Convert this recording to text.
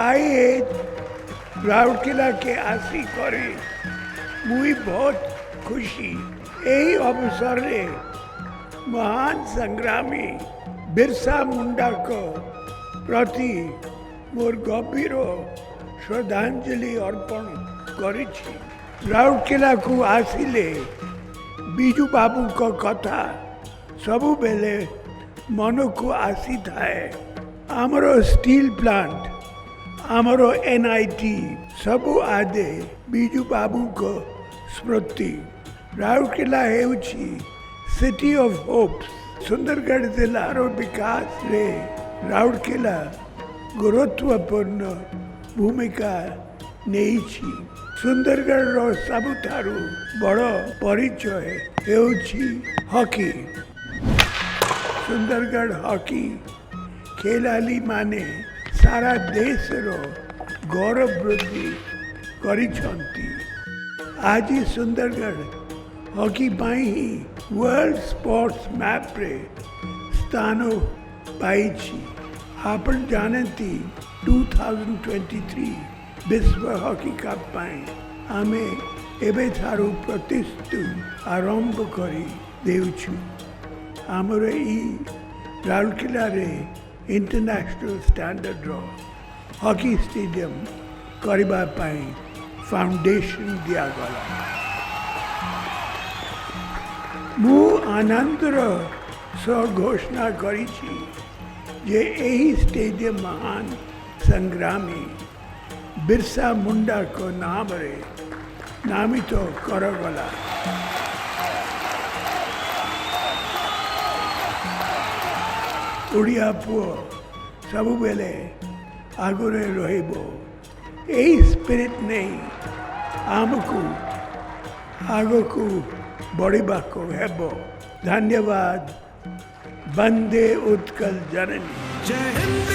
आई राउरकेला के आसी करे मुई बहुत खुशी यही अवसर रे महान संग्रामी बिरसा मुंडा को प्रति मोर गभीर श्रद्धांजलि अर्पण करिछि। राउरकेला को आसिले बीजू बाबू को कथा सबु बेले मन को आसी थाए। आमरो स्टील प्लांट आमरो एनआईटी सबु आदे बीजू बाबू को स्मृति। राउरकेला हेउछि सिटी ऑफ होप्स। सुंदरगढ़ जिलार विकास रे राउरकेला गुरुत्वपूर्ण भूमिका नेइछि। सुंदरगढ़ रो सबुठारु बड़ परिचय हेउछि हॉकी। सुंदरगढ़ हॉकी खेलाली माने सारा देश रो गौरव वृद्धि करिछंती। आज सुंदरगढ़ हॉकी पाई ही वर्ल्ड स्पोर्ट्स मैप रे स्थान पाइछि। आपण जानती 2023 विश्व हॉकी कप पाई आमे एबे थारु प्रतिष्ठित आरंभ करी देउछु। आमर ई राउरकेला रे इंटरनेशनल स्टैंडर्ड रो हॉकी स्टेडियम करबा पाई फाउंडेशन दिया गला। मु आनंदर सह घोषणा करिछि जे एही स्टेडियम महान संग्रामी बिरसा मुंडा को नाम रे नामित करगला। ओडिया पुओ सबु बेले आगुरे रहिबो एही स्पिरिट नहीं आमको आगको बढ़िबाको हेबो। धन्यवाद। वंदे उत्कल जननी। जय हिंद।